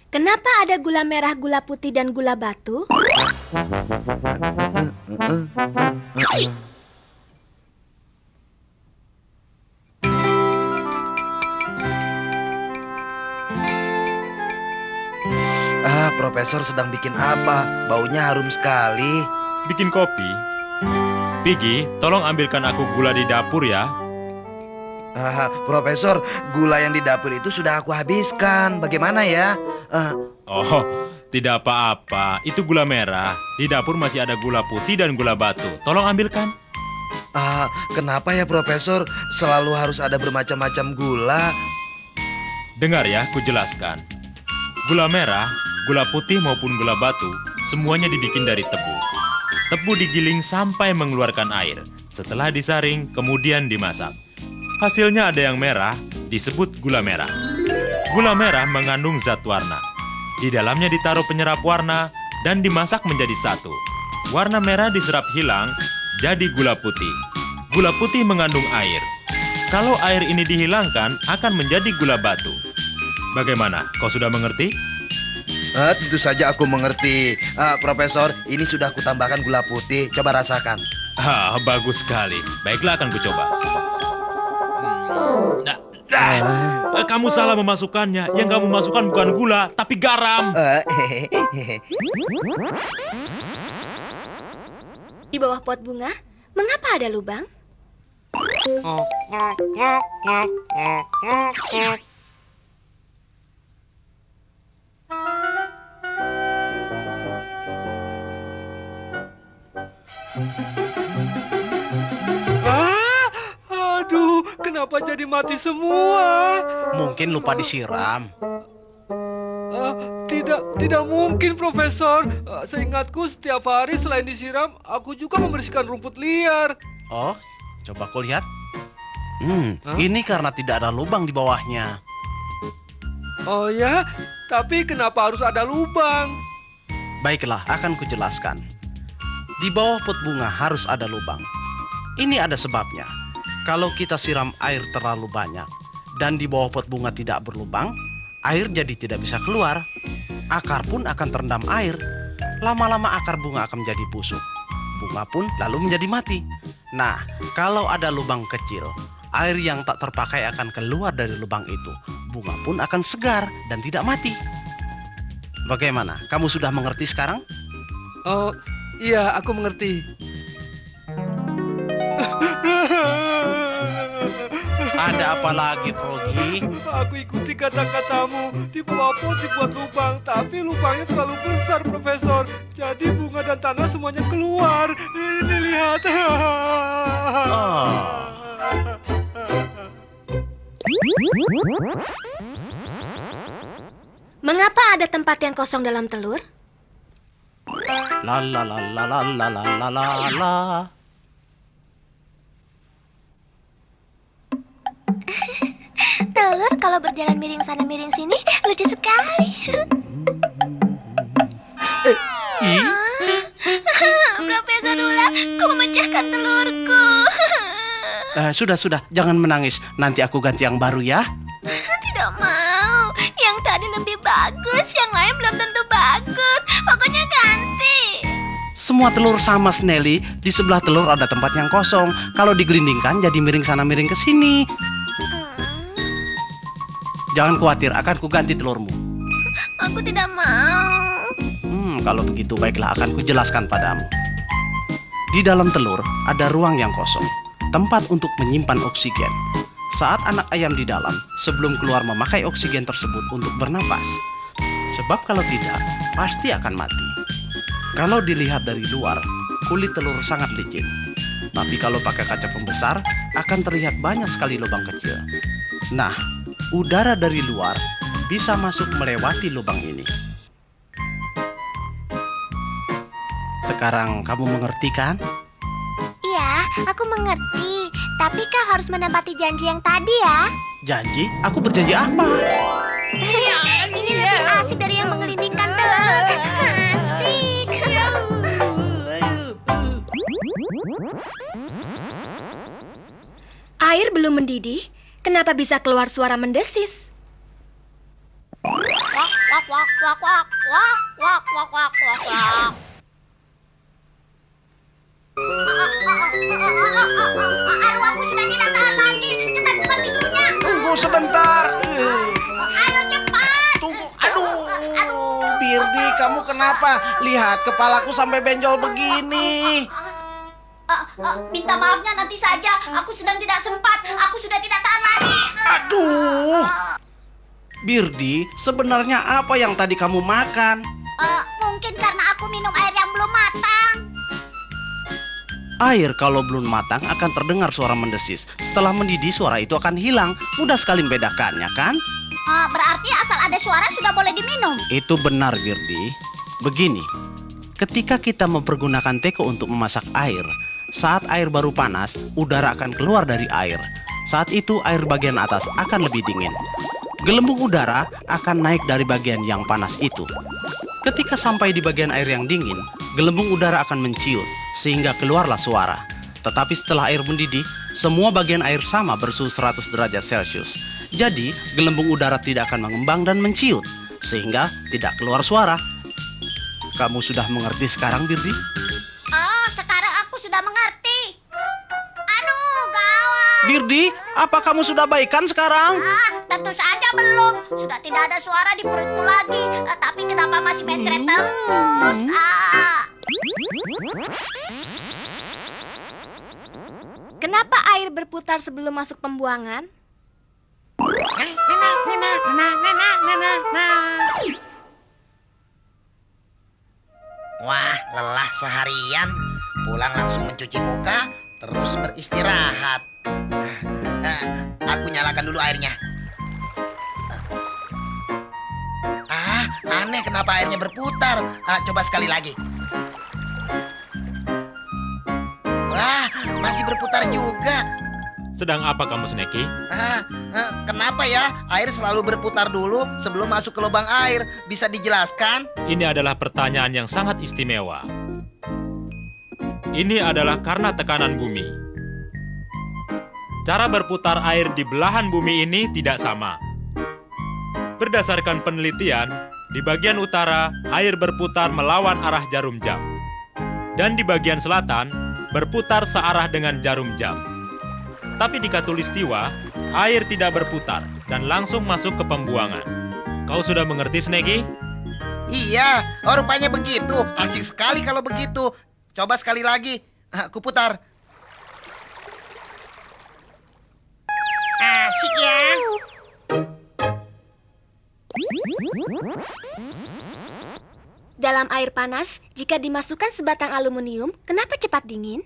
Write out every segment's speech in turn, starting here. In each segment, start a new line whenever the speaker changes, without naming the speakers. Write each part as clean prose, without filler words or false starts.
Kenapa ada gula merah, gula putih, dan gula batu?
Profesor sedang bikin apa? Baunya harum sekali.
Bikin kopi. Piggy, tolong ambilkan aku gula di dapur ya.
Profesor, gula yang di dapur itu sudah aku habiskan. Bagaimana ya?
Oh, tidak apa-apa. Itu gula merah. Di dapur masih ada gula putih dan gula batu. Tolong ambilkan.
Kenapa ya Profesor? Selalu harus ada bermacam-macam gula.
Dengar ya, ku jelaskan. Gula merah, gula putih maupun gula batu, semuanya dibikin dari tebu. Tebu digiling sampai mengeluarkan air. Setelah disaring, kemudian dimasak. Hasilnya ada yang merah, disebut gula merah. Gula merah mengandung zat warna. Di dalamnya ditaruh penyerap warna dan dimasak menjadi satu. Warna merah diserap hilang, jadi gula putih. Gula putih mengandung air. Kalau air ini dihilangkan, akan menjadi gula batu. Bagaimana? Kau sudah mengerti?
Tentu saja aku mengerti. Profesor, ini sudah kutambahkan gula putih. Coba rasakan.
Bagus sekali. Baiklah, akan kucoba. Kamu salah memasukkannya. Yang kamu masukkan bukan gula, tapi garam.
Di bawah pot bunga, mengapa ada lubang?
Aduh, kenapa jadi mati semua?
Mungkin lupa disiram.
Tidak mungkin, Profesor. Seingatku setiap hari selain disiram, aku juga membersihkan rumput liar.
Oh, coba aku lihat. Ini karena tidak ada lubang di bawahnya.
Oh ya? Tapi kenapa harus ada lubang?
Baiklah, akan kujelaskan. Di bawah pot bunga harus ada lubang. Ini ada sebabnya. Kalau kita siram air terlalu banyak dan di bawah pot bunga tidak berlubang, air jadi tidak bisa keluar. Akar pun akan terendam air. Lama-lama akar bunga akan menjadi busuk. Bunga pun lalu menjadi mati. Nah, kalau ada lubang kecil, air yang tak terpakai akan keluar dari lubang itu. Bunga pun akan segar dan tidak mati. Bagaimana? Kamu sudah mengerti sekarang?
Oh, iya, aku mengerti.
Ada apa lagi, Froggy?
Aku ikuti kata-katamu. Di bawah pot dibuat lubang, tapi lubangnya terlalu besar, Profesor. Jadi bunga dan tanah semuanya keluar. Ini lihat.
Mengapa ada tempat yang kosong dalam telur?
La la la la la la la la la la.
Telur kalau berjalan miring sana miring sini lucu sekali. Profesor Ula, kau memecahkan telurku.
Sudah, jangan menangis. Nanti aku ganti yang baru ya.
Tidak mau. Yang tadi lebih bagus, yang lain belum tentu bagus. Pokoknya ganti.
Semua telur sama, Snelly. Di sebelah telur ada tempat yang kosong. Kalau digelindingkan jadi miring sana miring ke sini. Jangan khawatir, akan kuganti telurmu.
Aku tidak mau.
Kalau begitu baiklah, akan kujelaskan padamu. Di dalam telur ada ruang yang kosong, tempat untuk menyimpan oksigen. Saat anak ayam di dalam, sebelum keluar memakai oksigen tersebut untuk bernapas. Sebab kalau tidak, pasti akan mati. Kalau dilihat dari luar, kulit telur sangat licin. Tapi kalau pakai kaca pembesar, akan terlihat banyak sekali lubang kecil. Nah, udara dari luar bisa masuk melewati lubang ini. Sekarang kamu mengerti kan?
Iya, aku mengerti. Tapi kau harus menepati janji yang tadi ya.
Janji? Aku berjanji apa?
Ini lebih asik dari yang menggelindingkan telur. Asik. Air belum mendidih, Kenapa bisa keluar suara mendesis?
Wak, wak, wak, wak, wak, wak, wak, wak, wak, wak, wak. Aduh, aku sudah tidak tahan lagi. Cepat buka pintunya.
Tunggu sebentar.
Ayo cepat.
Tunggu. Aduh, Birdi, kamu kenapa? Lihat, kepalaku sampai benjol begini.
Minta maafnya nanti saja. Aku sedang tidak sempat. Aku sudah tidak tahan lagi.
Aduh. Birdi, sebenarnya apa yang tadi kamu makan?
Mungkin karena aku minum air yang belum matang.
Air kalau belum matang akan terdengar suara mendesis. Setelah mendidih, suara itu akan hilang. Mudah sekali membedakannya, kan?
Berarti asal ada suara sudah boleh diminum.
Itu benar, Birdi. Begini, ketika kita mempergunakan teko untuk memasak air, saat air baru panas, udara akan keluar dari air. Saat itu air bagian atas akan lebih dingin. Gelembung udara akan naik dari bagian yang panas itu. Ketika sampai di bagian air yang dingin, gelembung udara akan menciut, sehingga keluarlah suara. Tetapi setelah air mendidih, semua bagian air sama bersuhu 100 derajat Celcius. Jadi, gelembung udara tidak akan mengembang dan menciut, sehingga tidak keluar suara. Kamu sudah mengerti sekarang, Birdi?
Sekarang aku sudah mengerti. Aduh, gawat.
Birdi, apa kamu sudah baikan sekarang?
Tentu saja belum. Sudah tidak ada suara di perutku lagi. Tapi kenapa masih mencret terus?
Kenapa air berputar sebelum masuk pembuangan?
Wah, lelah seharian. Pulang langsung mencuci muka, terus beristirahat. Aku nyalakan dulu airnya. Aneh kenapa airnya berputar. Coba sekali lagi. Wah, masih berputar juga.
Sedang apa kamu, Sneki?
Kenapa ya air selalu berputar dulu sebelum masuk ke lubang air? Bisa dijelaskan?
Ini adalah pertanyaan yang sangat istimewa. Ini adalah karena tekanan bumi. Cara berputar air di belahan bumi ini tidak sama. Berdasarkan penelitian, di bagian utara air berputar melawan arah jarum jam. Dan di bagian selatan berputar searah dengan jarum jam. Tapi di Khatulistiwa, air tidak berputar dan langsung masuk ke pembuangan. Kau sudah mengerti, Sneki?
Iya, rupanya begitu. Asik sekali kalau begitu. Coba sekali lagi. Aku putar. Asik ya.
Dalam air panas, jika dimasukkan sebatang aluminium, kenapa cepat dingin?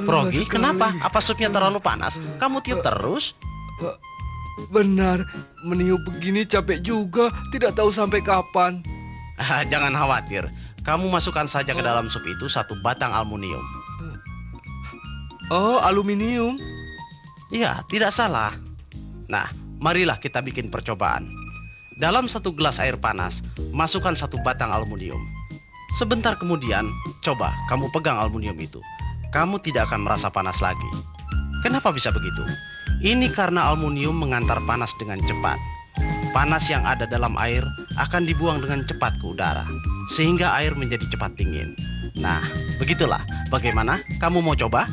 Progi, kenapa? Apa supnya terlalu panas? Kamu tiup terus?
Benar, meniup begini capek juga. Tidak tahu sampai kapan.
Jangan khawatir. Kamu masukkan saja ke dalam sup itu 1 batang aluminium.
Oh, aluminium.
Iya, tidak salah. Nah, marilah kita bikin percobaan. Dalam 1 gelas air panas, masukkan 1 batang aluminium. Sebentar kemudian, coba kamu pegang aluminium itu. Kamu tidak akan merasa panas lagi. Kenapa bisa begitu? Ini karena aluminium mengantar panas dengan cepat. Panas yang ada dalam air akan dibuang dengan cepat ke udara, sehingga air menjadi cepat dingin. Nah, begitulah. Bagaimana? Kamu mau coba?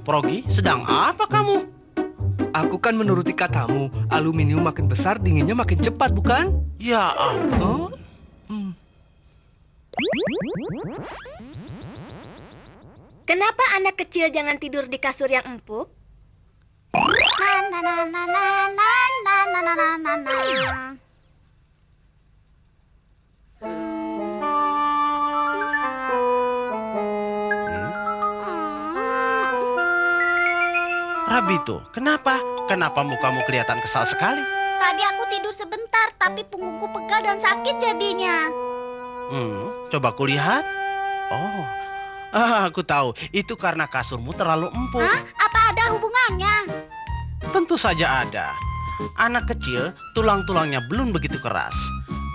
Progi, sedang apa kamu?
Aku kan menuruti katamu, aluminium makin besar dinginnya makin cepat, bukan?
Ya ampun.
Kenapa anak kecil jangan tidur di kasur yang empuk?
Rabito, kenapa? Kenapa mukamu kelihatan kesal sekali?
Tadi aku tidur sebentar, tapi punggungku pegal dan sakit jadinya.
Coba kulihat. Oh, Aku tahu, itu karena kasurmu terlalu empuk.
Hah? Apa ada hubungannya?
Tentu saja ada. Anak kecil, tulang-tulangnya belum begitu keras.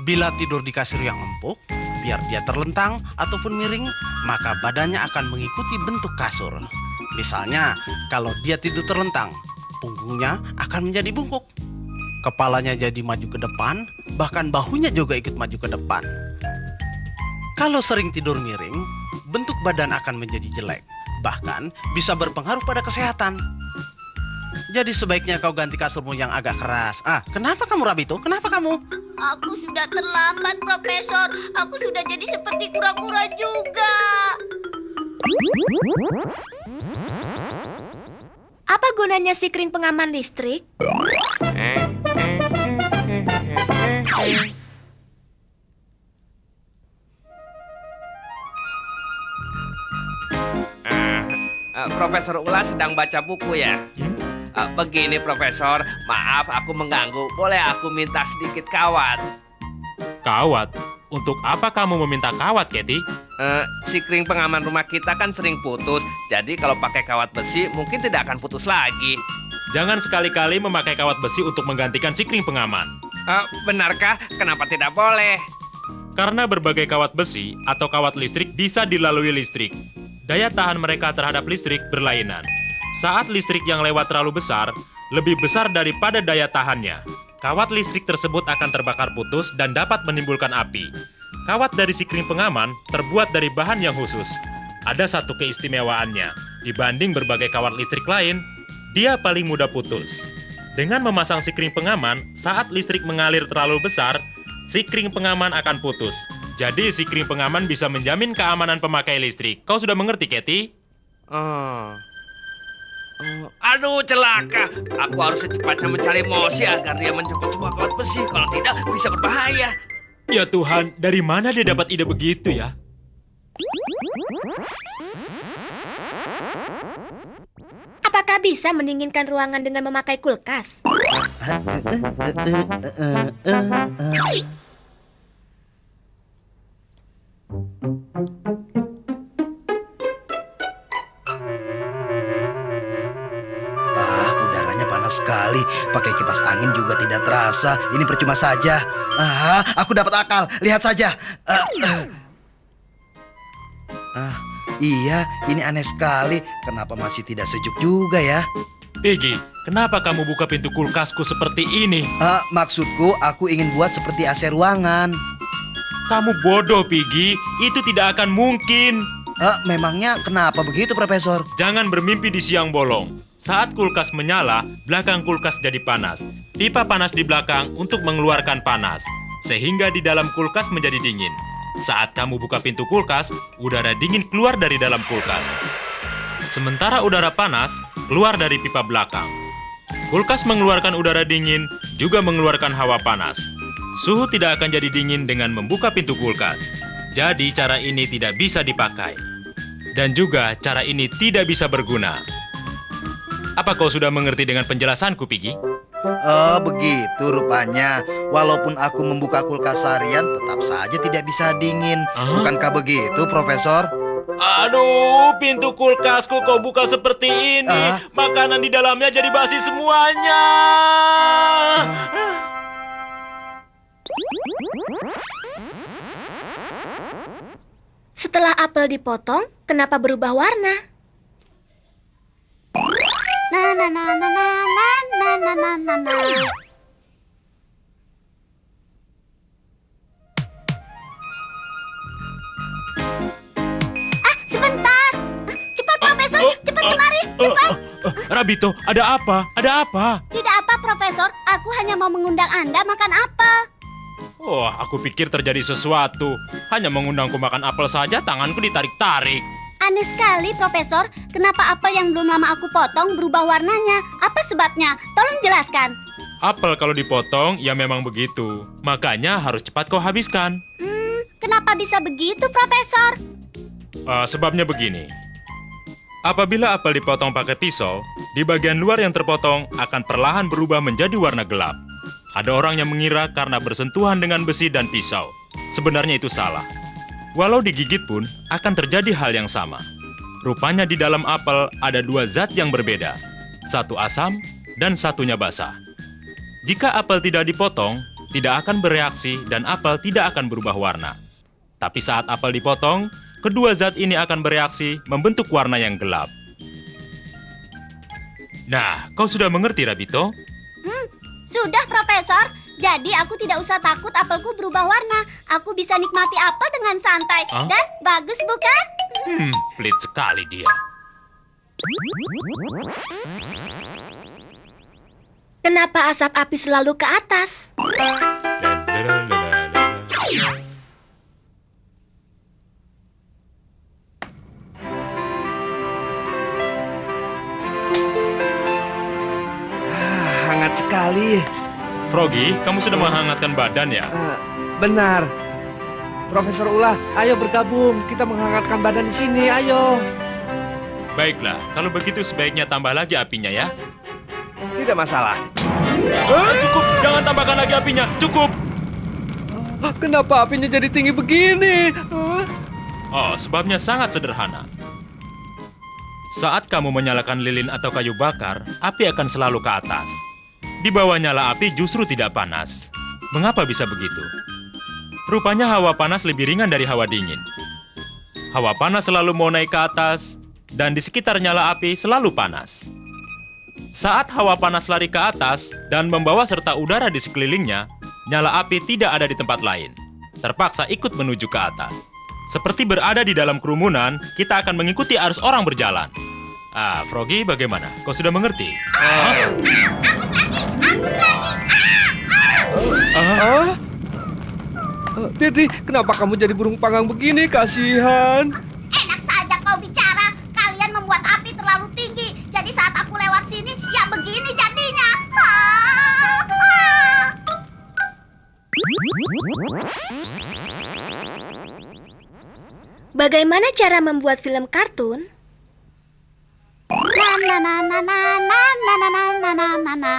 Bila tidur di kasur yang empuk, biar dia terlentang ataupun miring, maka badannya akan mengikuti bentuk kasur. Misalnya, kalau dia tidur terlentang, punggungnya akan menjadi bungkuk. Kepalanya jadi maju ke depan, bahkan bahunya juga ikut maju ke depan. Kalau sering tidur miring, bentuk badan akan menjadi jelek, bahkan bisa berpengaruh pada kesehatan. Jadi sebaiknya kau ganti kasurmu yang agak keras. Kenapa kamu, Rabito? Kenapa kamu?
Aku sudah terlambat, Profesor. Aku sudah jadi seperti kura-kura juga. Apa gunanya sikring pengaman listrik?
Profesor Ulas sedang baca buku ya? Begini Profesor, maaf aku mengganggu. Boleh aku minta sedikit kawat?
Kawat? Untuk apa kamu meminta kawat, Katy?
Sikring pengaman rumah kita kan sering putus. Jadi kalau pakai kawat besi mungkin tidak akan putus lagi.
Jangan sekali-kali memakai kawat besi untuk menggantikan sikring pengaman.
Benarkah? Kenapa tidak boleh?
Karena berbagai kawat besi atau kawat listrik bisa dilalui listrik. Daya tahan mereka terhadap listrik berlainan. Saat listrik yang lewat terlalu besar, lebih besar daripada daya tahannya, kawat listrik tersebut akan terbakar putus dan dapat menimbulkan api. Kawat dari sikring pengaman terbuat dari bahan yang khusus. Ada satu keistimewaannya, dibanding berbagai kawat listrik lain, dia paling mudah putus. Dengan memasang sikring pengaman, saat listrik mengalir terlalu besar, sikring pengaman akan putus. Jadi sikring pengaman bisa menjamin keamanan pemakai listrik. Kau sudah mengerti, Katy?
Aduh, celaka. Aku harus secepatnya mencari Mosi agar dia mencopot semua kawat besi. Kalau tidak, bisa berbahaya.
Ya Tuhan, dari mana dia dapat ide begitu ya?
Apakah bisa mendinginkan ruangan dengan memakai kulkas?
Udaranya panas sekali. Pakai kipas angin juga tidak terasa. Ini percuma saja. Aku dapat akal. Lihat saja. Iya, ini aneh sekali. Kenapa masih tidak sejuk juga ya?
Piggy, kenapa kamu buka pintu kulkasku seperti ini?
Maksudku, aku ingin buat seperti AC ruangan.
Kamu bodoh, Piggy. Itu tidak akan mungkin.
Memangnya kenapa begitu, Profesor?
Jangan bermimpi di siang bolong. Saat kulkas menyala, belakang kulkas jadi panas. Pipa panas di belakang untuk mengeluarkan panas, sehingga di dalam kulkas menjadi dingin. Saat kamu buka pintu kulkas, udara dingin keluar dari dalam kulkas. Sementara udara panas keluar dari pipa belakang. Kulkas mengeluarkan udara dingin, juga mengeluarkan hawa panas. Suhu tidak akan jadi dingin dengan membuka pintu kulkas. Jadi cara ini tidak bisa dipakai. Dan juga cara ini tidak bisa berguna. Apa kau sudah mengerti dengan penjelasanku, Piggy?
Begitu rupanya. Walaupun aku membuka kulkas harian, tetap saja tidak bisa dingin. Bukankah begitu, Profesor?
Aduh, pintu kulkasku kau buka seperti ini. Makanan di dalamnya jadi basi semuanya.
Setelah apel dipotong, kenapa berubah warna?
Na na na na na na na na na na. Sebentar. Cepat, Profesor. Cepat kemari. Cepat.
Rabito, ada apa? Ada apa?
Tidak apa, Profesor. Aku hanya mau mengundang Anda makan apel.
Oh, aku pikir terjadi sesuatu. Hanya mengundangku makan apel saja, tanganku ditarik-tarik.
Aneh sekali, Profesor. Kenapa apel yang belum lama aku potong berubah warnanya? Apa sebabnya? Tolong jelaskan.
Apel kalau dipotong, ya memang begitu. Makanya harus cepat kau habiskan.
Kenapa bisa begitu, Profesor?
Sebabnya begini. Apabila apel dipotong pakai pisau, di bagian luar yang terpotong akan perlahan berubah menjadi warna gelap. Ada orang yang mengira karena bersentuhan dengan besi dan pisau. Sebenarnya itu salah. Walau digigit pun akan terjadi hal yang sama. Rupanya di dalam apel ada dua zat yang berbeda. Satu asam dan satunya basah. Jika apel tidak dipotong, tidak akan bereaksi dan apel tidak akan berubah warna. Tapi saat apel dipotong, kedua zat ini akan bereaksi membentuk warna yang gelap. Nah, kau sudah mengerti, Rabito?
Sudah, Profesor. Jadi aku tidak usah takut apelku berubah warna. Aku bisa nikmati apel dengan santai.
Hah?
Dan bagus bukan?
Pelit sekali dia.
Kenapa asap api selalu ke atas?
Hangat sekali.
Froggy, kamu sudah menghangatkan badan ya?
Benar. Profesor Ulah, ayo bergabung. Kita menghangatkan badan di sini, ayo.
Baiklah, kalau begitu sebaiknya tambah lagi apinya ya.
Tidak masalah.
Cukup, jangan tambahkan lagi apinya, cukup.
Kenapa apinya jadi tinggi begini?
Oh, sebabnya sangat sederhana. Saat kamu menyalakan lilin atau kayu bakar, api akan selalu ke atas. Di bawah nyala api justru tidak panas. Mengapa bisa begitu? Rupanya hawa panas lebih ringan dari hawa dingin. Hawa panas selalu mau naik ke atas, dan di sekitar nyala api selalu panas. Saat hawa panas lari ke atas dan membawa serta udara di sekelilingnya, nyala api tidak ada di tempat lain. Terpaksa ikut menuju ke atas. Seperti berada di dalam kerumunan, kita akan mengikuti arus orang berjalan. Froggy bagaimana? Kau sudah mengerti?
Dedi, kenapa kamu jadi burung panggang begini? Kasihan.
Enak saja kau bicara. Kalian membuat api terlalu tinggi. Jadi saat aku lewat sini, ya begini jadinya.
Bagaimana cara membuat film kartun?
Na na na na na na na na na na na na.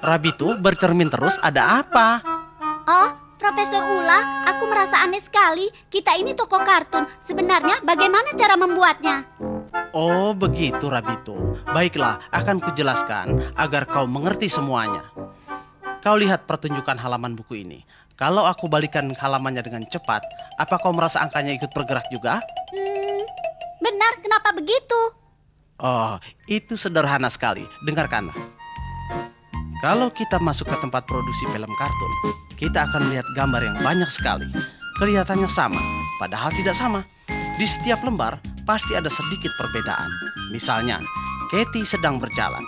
Rabito bercermin terus, ada apa?
Oh, Profesor Ulah, aku merasa aneh sekali. Kita ini toko kartun. Sebenarnya bagaimana cara membuatnya?
Oh, begitu Rabito. Baiklah, akan kujelaskan agar kau mengerti semuanya. Kau lihat pertunjukan halaman buku ini. Kalau aku balikan halamannya dengan cepat, apa kau merasa angkanya ikut bergerak juga?
Benar, kenapa begitu?
Oh, itu sederhana sekali. Dengarkanlah. Kalau kita masuk ke tempat produksi film kartun, kita akan melihat gambar yang banyak sekali. Kelihatannya sama, padahal tidak sama. Di setiap lembar pasti ada sedikit perbedaan. Misalnya, Katy sedang berjalan.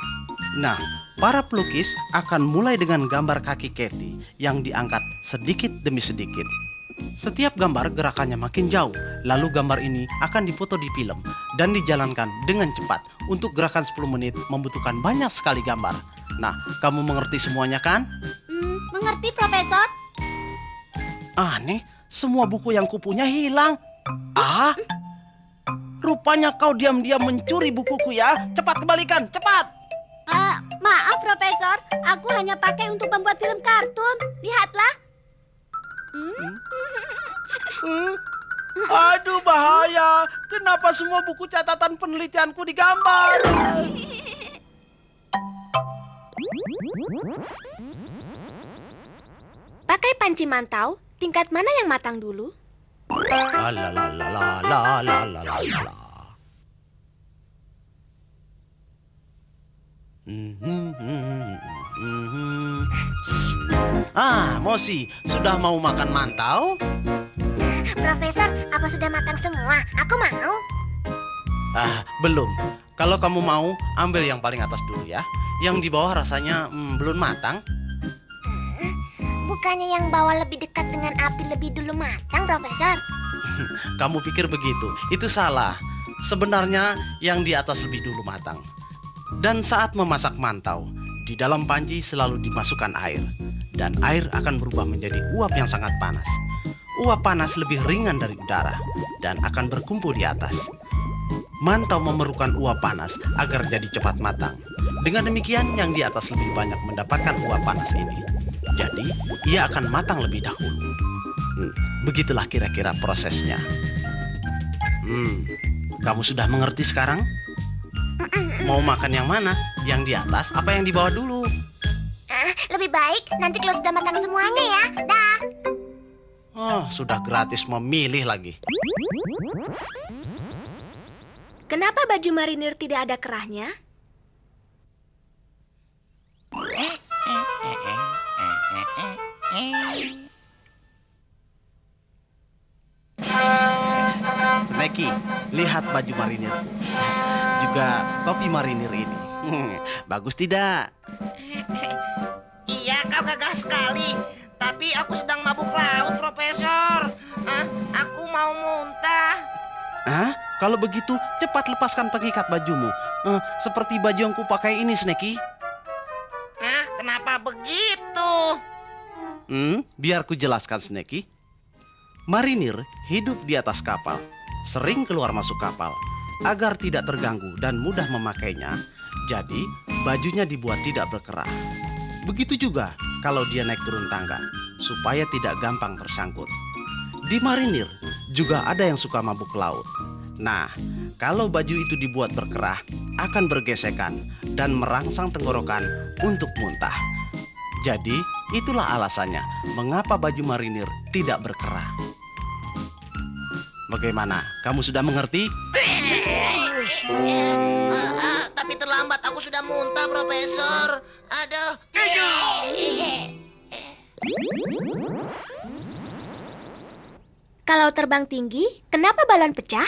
Nah, para pelukis akan mulai dengan gambar kaki Katy yang diangkat sedikit demi sedikit. Setiap gambar gerakannya makin jauh, lalu gambar ini akan difoto di film dan dijalankan dengan cepat. Untuk gerakan 10 menit membutuhkan banyak sekali gambar. Nah, kamu mengerti semuanya kan?
Mengerti, Profesor?
Aneh, semua buku yang kupunya hilang. Rupanya kau diam-diam mencuri bukuku ya. Cepat kembalikan, cepat.
Maaf, Profesor. Aku hanya pakai untuk membuat film kartun. Lihatlah.
Aduh, bahaya. Kenapa semua buku catatan penelitianku digambar?
Pakai panci mantau, tingkat mana yang matang dulu?
Mosi, sudah mau makan mantau?
Profesor, apa sudah matang semua? Aku mau.
Belum. Kalau kamu mau, ambil yang paling atas dulu ya. Yang di bawah rasanya belum matang.
Bukannya yang bawah lebih dekat dengan api lebih dulu matang, Profesor?
Kamu pikir begitu? Itu salah. Sebenarnya yang di atas lebih dulu matang. Dan saat memasak mantau, di dalam panci selalu dimasukkan air. Dan air akan berubah menjadi uap yang sangat panas. Uap panas lebih ringan dari udara dan akan berkumpul di atas. Mantau memerlukan uap panas agar jadi cepat matang. Dengan demikian, yang di atas lebih banyak mendapatkan uap panas ini. Jadi, ia akan matang lebih dahulu. Begitulah kira-kira prosesnya. Kamu sudah mengerti sekarang? Mau makan yang mana? Yang di atas apa yang di bawah dulu?
Lebih baik nanti kalau sudah matang semuanya ya. Dah.
Oh, sudah gratis memilih lagi.
Kenapa baju marinir tidak ada kerahnya?
Sneki, lihat baju marinirku. Juga topi marinir ini. Bagus tidak?
Iya, kau gagah sekali. Tapi aku sedang mabuk laut, Profesor. Aku mau muntah.
Kalau begitu, cepat lepaskan pengikat bajumu. Seperti baju yang kupakai ini, Sneki.
Kenapa begitu?
Biar ku jelaskan, Sneki. Marinir hidup di atas kapal, sering keluar masuk kapal. Agar tidak terganggu dan mudah memakainya, jadi bajunya dibuat tidak berkerah. Begitu juga kalau dia naik turun tangga, supaya tidak gampang tersangkut. Di marinir juga ada yang suka mabuk laut. Nah, kalau baju itu dibuat berkerah, akan bergesekan dan merangsang tenggorokan untuk muntah. Jadi, itulah alasannya mengapa baju marinir tidak berkerah. Bagaimana? Kamu sudah mengerti?
Tapi terlambat, aku sudah muntah, Profesor. Aduh.
Kalau terbang tinggi, kenapa balon pecah?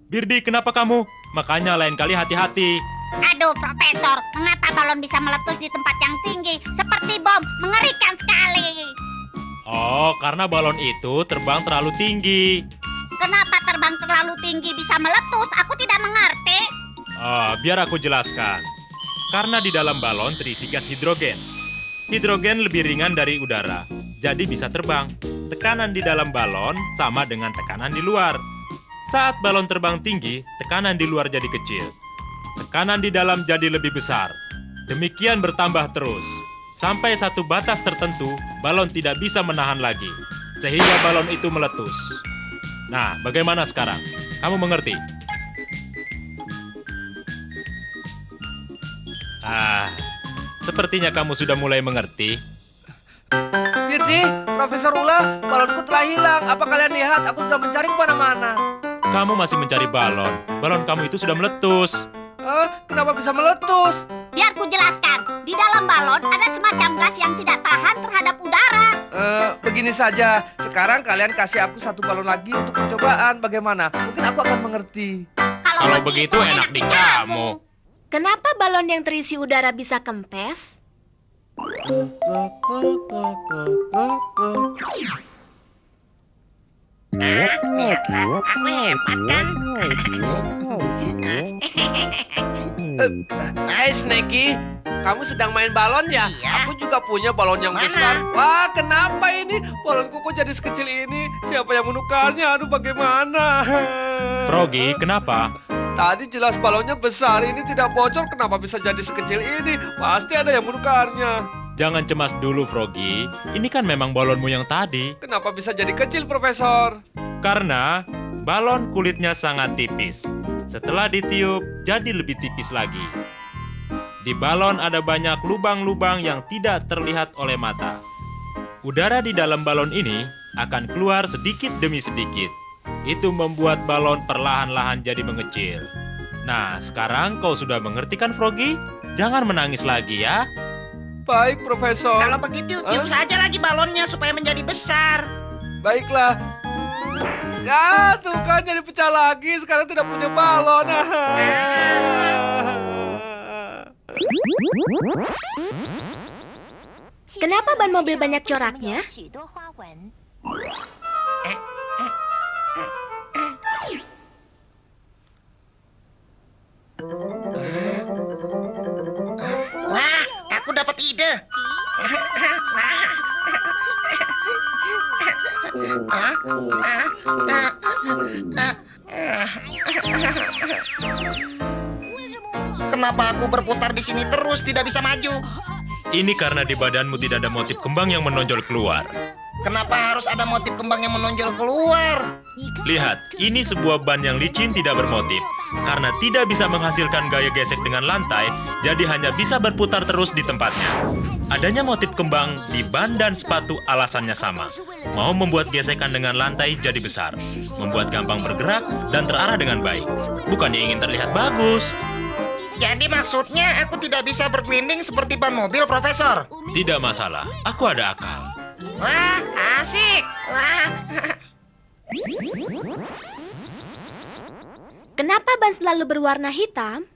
Birdi, kenapa kamu? Makanya lain kali hati-hati.
Aduh, Profesor, mengapa balon bisa meletus di tempat yang tinggi? Seperti bom, mengerikan sekali.
Oh, karena balon itu terbang terlalu tinggi.
Kenapa terbang terlalu tinggi bisa meletus? Aku tidak mengerti.
Biar aku jelaskan. Karena di dalam balon terisi gas hidrogen. Hidrogen lebih ringan dari udara, jadi bisa terbang. Tekanan di dalam balon sama dengan tekanan di luar. Saat balon terbang tinggi, tekanan di luar jadi kecil. Tekanan di dalam jadi lebih besar. Demikian bertambah terus. Sampai satu batas tertentu, balon tidak bisa menahan lagi. Sehingga balon itu meletus. Nah, bagaimana sekarang? Kamu mengerti? Sepertinya kamu sudah mulai mengerti.
Birdi, Profesor Ula, balonku telah hilang. Apa kalian lihat? Aku sudah mencari kemana-mana.
Kamu masih mencari balon. Balon kamu itu sudah meletus.
Kenapa bisa meletus?
Biar ku jelaskan. Di dalam balon ada semacam gas yang tidak tahan terhadap udara.
Begini saja. Sekarang kalian kasih aku satu balon lagi untuk percobaan. Bagaimana? Mungkin aku akan mengerti.
Kalau begitu enak di kamu.
Kenapa balon yang terisi udara bisa kempes?
Lihatlah, aku hebat kan?
Hai Sneki, kamu sedang main balon ya?
Iya.
Aku juga punya balon yang
Mana?
besar. Wah, kenapa ini? Balonku kok jadi sekecil ini? Siapa yang menukarnya? Aduh, bagaimana?
Froggy, kenapa?
Tadi jelas balonnya besar, ini tidak bocor. Kenapa bisa jadi sekecil ini? Pasti ada yang menukarnya.
Jangan cemas dulu, Froggy. Ini kan memang balonmu yang tadi.
Kenapa bisa jadi kecil, Profesor?
Karena balon kulitnya sangat tipis. Setelah ditiup, jadi lebih tipis lagi. Di balon ada banyak lubang-lubang yang tidak terlihat oleh mata. Udara di dalam balon ini akan keluar sedikit demi sedikit. Itu membuat balon perlahan-lahan jadi mengecil. Nah, sekarang kau sudah mengerti kan, Froggy? Jangan menangis lagi ya.
Baik, Profesor.
Kalau begitu, tiup saja lagi balonnya supaya menjadi besar.
Baiklah. Ya, tuh kan jadi pecah lagi. Sekarang tidak punya balon.
Kenapa ban mobil banyak coraknya?
dapat ide. Kenapa aku berputar di sini terus tidak bisa maju?
Ini karena di badanmu tidak ada motif kembang yang menonjol keluar.
Kenapa harus ada motif kembang yang menonjol keluar?
Lihat, ini sebuah ban yang licin tidak bermotif. Karena tidak bisa menghasilkan gaya gesek dengan lantai, jadi hanya bisa berputar terus di tempatnya. Adanya motif kembang di ban dan sepatu alasannya sama. Mau membuat gesekan dengan lantai jadi besar, membuat gampang bergerak dan terarah dengan baik. Bukannya ingin terlihat bagus.
Jadi maksudnya aku tidak bisa bergelinding seperti ban mobil, Profesor?
Tidak masalah, aku ada akal.
Wah, asik. Wah.
Kenapa ban selalu berwarna hitam?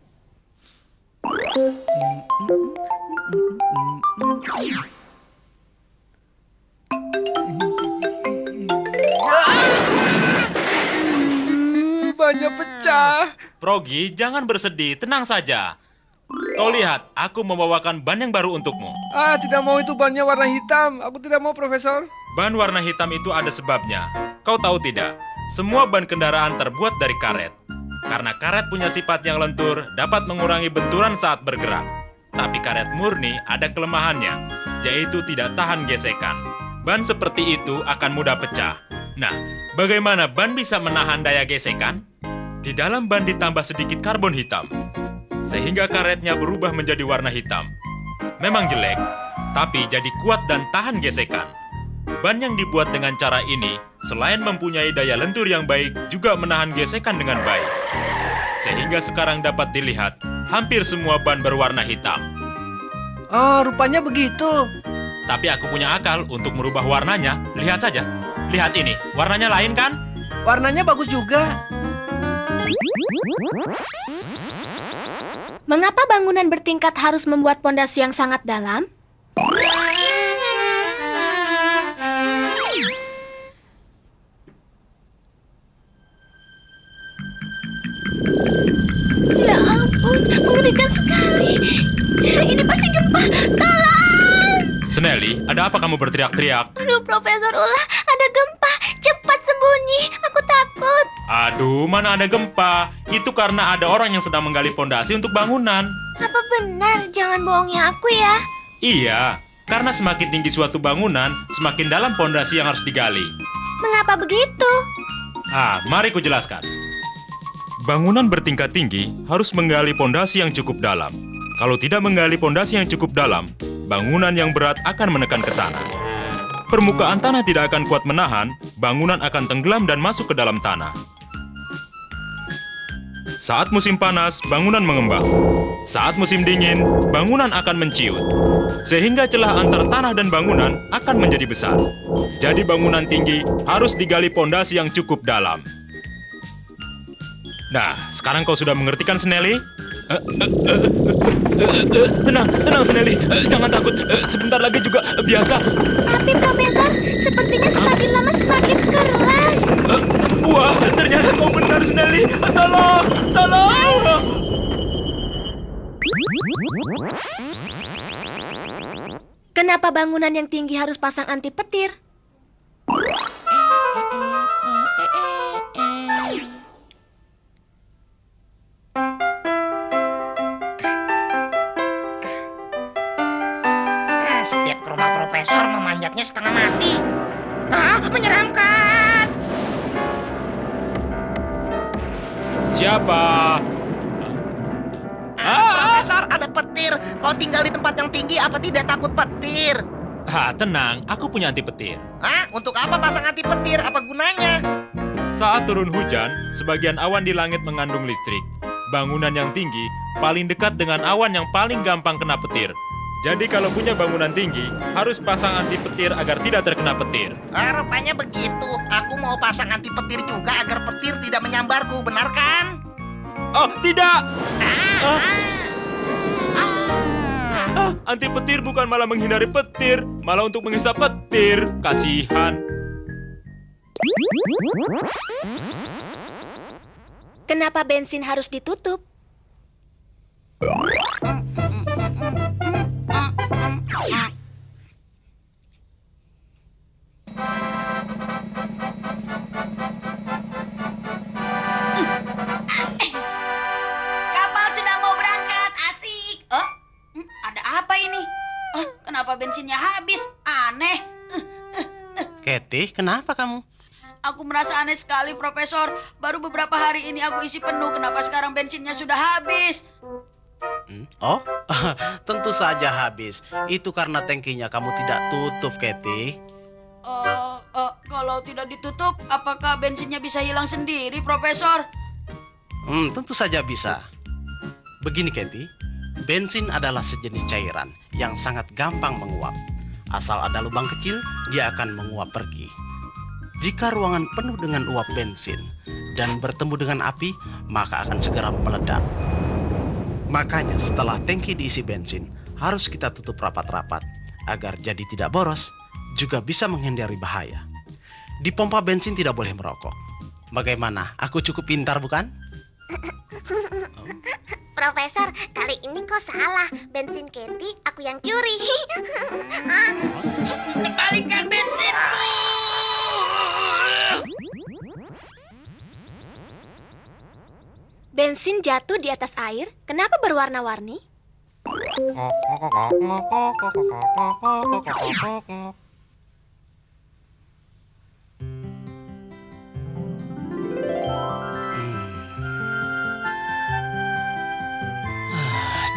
Bannya pecah.
Progi, jangan bersedih, tenang saja. Kau lihat, aku membawakan ban yang baru untukmu.
Ah, tidak mau itu bannya warna hitam. Aku tidak mau, Profesor.
Ban warna hitam itu ada sebabnya. Kau tahu tidak? Semua ban kendaraan terbuat dari karet. Karena karet punya sifat yang lentur, dapat mengurangi benturan saat bergerak. Tapi karet murni ada kelemahannya, yaitu tidak tahan gesekan. Ban seperti itu akan mudah pecah. Nah, bagaimana ban bisa menahan daya gesekan? Di dalam ban ditambah sedikit karbon hitam, sehingga karetnya berubah menjadi warna hitam. Memang jelek, tapi jadi kuat dan tahan gesekan. Ban yang dibuat dengan cara ini, selain mempunyai daya lentur yang baik, juga menahan gesekan dengan baik. Sehingga sekarang dapat dilihat, hampir semua ban berwarna hitam.
Oh, rupanya begitu.
Tapi aku punya akal untuk merubah warnanya. Lihat saja. Lihat ini, warnanya lain kan?
Warnanya bagus juga.
Mengapa bangunan bertingkat harus membuat pondasi yang sangat dalam? Ya ampun, mengerikan sekali. Ini pasti gempa. Tolong!
Snelly, ada apa kamu berteriak-teriak?
Aduh, Profesor Ulah, ada gempa. Cepat sembunyi, aku takut.
Aduh, mana ada gempa? Itu karena ada orang yang sedang menggali pondasi untuk bangunan.
Apa benar? Jangan bohongi aku ya.
Iya, karena semakin tinggi suatu bangunan, semakin dalam pondasi yang harus digali.
Mengapa begitu?
Mari kujelaskan. Bangunan bertingkat tinggi harus menggali pondasi yang cukup dalam. Kalau tidak menggali pondasi yang cukup dalam, bangunan yang berat akan menekan ke tanah. Permukaan tanah tidak akan kuat menahan, bangunan akan tenggelam dan masuk ke dalam tanah. Saat musim panas, bangunan mengembang. Saat musim dingin, bangunan akan menciut. Sehingga celah antar tanah dan bangunan akan menjadi besar. Jadi bangunan tinggi harus digali pondasi yang cukup dalam. Nah, sekarang kau sudah mengerti kan, Snelly? Tenang Snelly, jangan takut. Sebentar lagi juga biasa.
Tapi Profesor, sepertinya semakin lama semakin keras.
Wah, ternyata kau benar, Snelly. Tolong.
Kenapa bangunan yang tinggi harus pasang anti petir?
Setiap ke rumah Profesor memanjatnya setengah mati. Menyeramkan.
Siapa?
Profesor, ada petir. Kau tinggal di tempat yang tinggi, apa tidak takut petir?
Tenang, aku punya anti petir.
Untuk apa pasang anti petir? Apa gunanya?
Saat turun hujan, sebagian awan di langit mengandung listrik. Bangunan yang tinggi paling dekat dengan awan yang paling gampang kena petir. Jadi kalau punya bangunan tinggi, harus pasang anti petir agar tidak terkena petir.
Rupanya begitu. Aku mau pasang anti petir juga agar petir tidak menyambarku, benar kan?
Oh, tidak! Anti petir bukan malah menghindari petir, malah untuk menghisap petir. Kasihan.
Kenapa bensin harus ditutup?
Kapal sudah mau berangkat, asik. Oh, ada apa ini? Kenapa bensinnya habis? Aneh.
Kathy, kenapa kamu?
Aku merasa aneh sekali, Profesor. Baru beberapa hari ini aku isi penuh. Kenapa sekarang bensinnya sudah habis?
Oh, tentu saja habis. Itu karena tangkinya kamu tidak tutup, Kathy.
Kalau tidak ditutup, apakah bensinnya bisa hilang sendiri, Profesor?
Tentu saja bisa. Begini, Kathy. Bensin adalah sejenis cairan yang sangat gampang menguap. Asal ada lubang kecil, dia akan menguap pergi. Jika ruangan penuh dengan uap bensin dan bertemu dengan api, maka akan segera meledak. Makanya setelah tangki diisi bensin, harus kita tutup rapat-rapat agar jadi tidak boros, juga bisa menghindari bahaya. Di pompa bensin tidak boleh merokok. Bagaimana? Aku cukup pintar, bukan?
Profesor, kali ini kok salah. Bensin Kathy aku yang curi.
Kembalikan bensinku!
Bensin jatuh di atas air, kenapa berwarna-warni?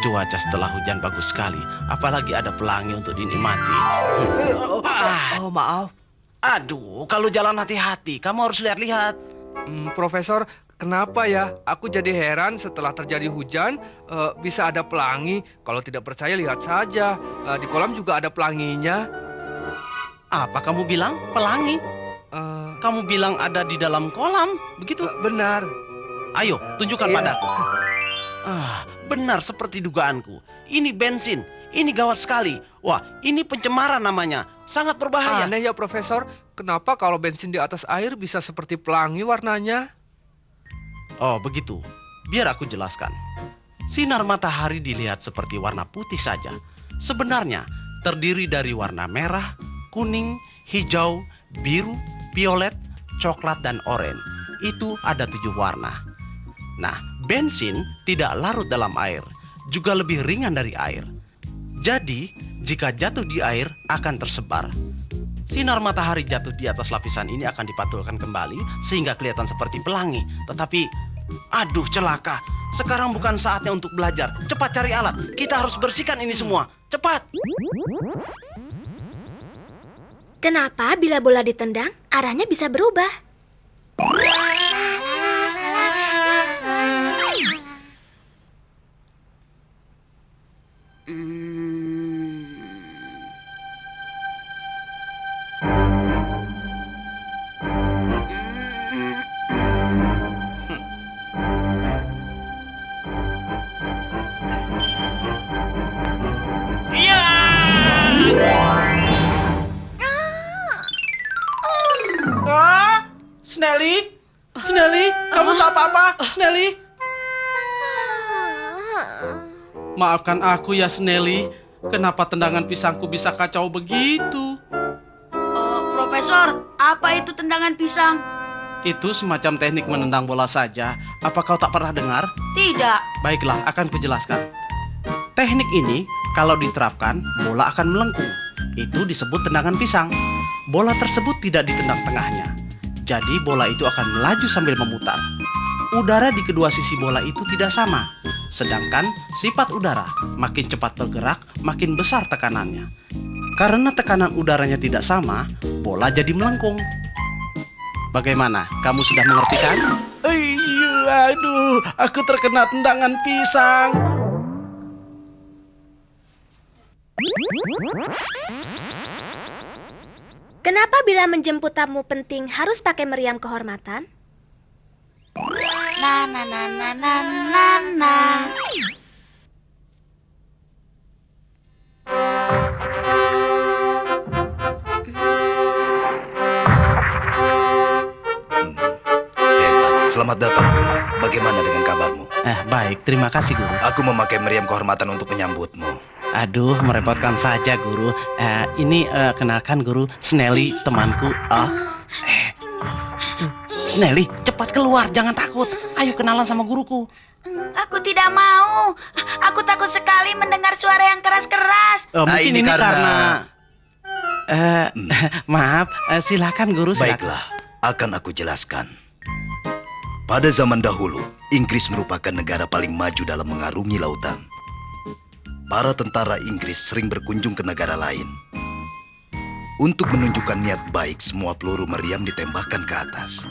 Cuaca setelah hujan bagus sekali, apalagi ada pelangi untuk dinikmati.
Oh, maaf.
Aduh, kalau jalan hati-hati, kamu harus lihat-lihat.
Profesor, kenapa ya? Aku jadi heran setelah terjadi hujan bisa ada pelangi. Kalau tidak percaya lihat saja. Di kolam juga ada pelanginya.
Apa kamu bilang? Pelangi? Kamu bilang ada di dalam kolam, begitu?
Benar.
Ayo, tunjukkan
Iya.
padaku. Benar seperti dugaanku. Ini bensin, ini gawat sekali. Wah, ini pencemaran namanya. Sangat berbahaya.
Aneh ya, Profesor. Kenapa kalau bensin di atas air bisa seperti pelangi warnanya?
Oh, begitu. Biar aku jelaskan. Sinar matahari dilihat seperti warna putih saja. Sebenarnya terdiri dari warna merah, kuning, hijau, biru, violet, coklat, dan oranye. Itu ada 7 warna. Nah, bensin tidak larut dalam air, juga lebih ringan dari air. Jadi, jika jatuh di air akan tersebar. Sinar matahari jatuh di atas lapisan ini akan dipantulkan kembali sehingga kelihatan seperti pelangi. Tetapi, aduh celaka. Sekarang bukan saatnya untuk belajar. Cepat cari alat. Kita harus bersihkan ini semua. Cepat.
Kenapa bila bola ditendang, arahnya bisa berubah?
Snelly? Snelly, kamu tak apa-apa? Snelly? Maafkan aku ya, Snelly. Kenapa tendangan pisangku bisa kacau begitu?
Profesor, apa itu tendangan pisang?
Itu semacam teknik menendang bola saja. Apa kau tak pernah dengar?
Tidak.
Baiklah, akan kujelaskan. Teknik ini, kalau diterapkan, bola akan melengkung. Itu disebut tendangan pisang. Bola tersebut tidak ditendang tengahnya. Jadi bola itu akan melaju sambil memutar. Udara di kedua sisi bola itu tidak sama. Sedangkan sifat udara makin cepat bergerak, makin besar tekanannya. Karena tekanan udaranya tidak sama, bola jadi melengkung. Bagaimana? Kamu sudah mengerti kan? Aduh, aku terkena tendangan pisang.
Kenapa bila menjemput tamu penting harus pakai meriam kehormatan?
Na na na na na na na.
Hebat. Selamat datang. Bagaimana dengan kabarmu?
Baik, terima kasih guru.
Aku memakai meriam kehormatan untuk menyambutmu.
Aduh, merepotkan saja guru. Ini kenalkan guru, Snelly temanku. Snelly, cepat keluar, jangan takut. Ayo kenalan sama guruku.
Aku tidak mau. Aku takut sekali mendengar suara yang keras-keras.
Mungkin
ini
ini
karena-
maaf, silakan guru. Silakan.
Baiklah, akan aku jelaskan. Pada zaman dahulu, Inggris merupakan negara paling maju dalam mengarungi lautan. Para tentara Inggris sering berkunjung ke negara lain. Untuk menunjukkan niat baik, semua peluru meriam ditembakkan ke atas.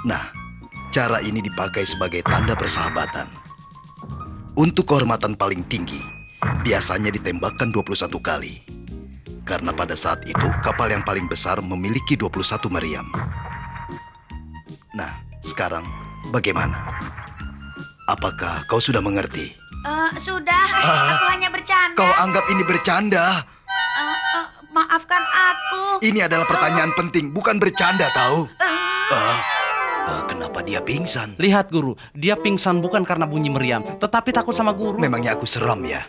Nah, cara ini dipakai sebagai tanda persahabatan. Untuk kehormatan paling tinggi, biasanya ditembakkan 21 kali. Karena pada saat itu, kapal yang paling besar memiliki 21 meriam. Nah, sekarang bagaimana? Apakah kau sudah mengerti?
Sudah, aku hanya bercanda.
Kau anggap ini bercanda?
Maafkan aku.
Ini adalah pertanyaan penting, bukan bercanda tahu? Kenapa dia pingsan?
Lihat guru, dia pingsan bukan karena bunyi meriam, tetapi takut sama guru.
Memangnya aku seram ya?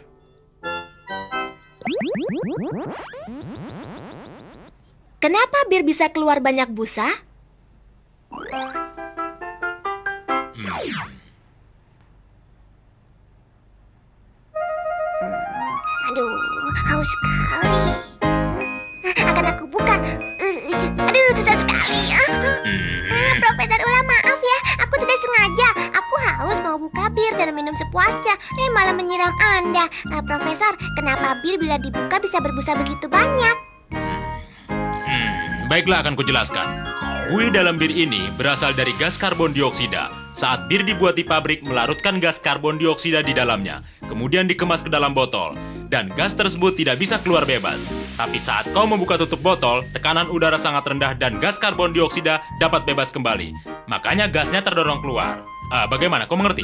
Kenapa Bir bisa keluar banyak busa?
Aduh, haus sekali. Akan aku buka. Aduh, susah sekali. Profesor Ula, maaf ya. Aku tidak sengaja. Aku haus mau buka bir dan minum sepuasnya. Malah menyiram Anda. Profesor, kenapa bir bila dibuka bisa berbusa begitu banyak?
Baiklah, akan kujelaskan. Buih dalam bir ini berasal dari gas karbon dioksida. Saat bir dibuat di pabrik, melarutkan gas karbon dioksida di dalamnya, kemudian dikemas ke dalam botol, dan gas tersebut tidak bisa keluar bebas. Tapi saat kau membuka tutup botol, tekanan udara sangat rendah dan gas karbon dioksida dapat bebas kembali. Makanya gasnya terdorong keluar. Bagaimana, kau mengerti?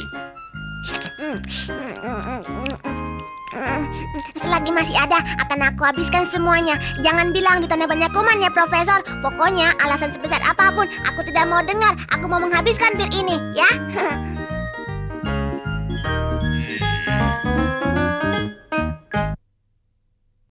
Selagi masih ada, akan aku habiskan semuanya. Jangan bilang di tanah banyak kuman ya, Profesor. Pokoknya alasan sebesar apapun, aku tidak mau dengar. Aku mau menghabiskan bir ini, ya.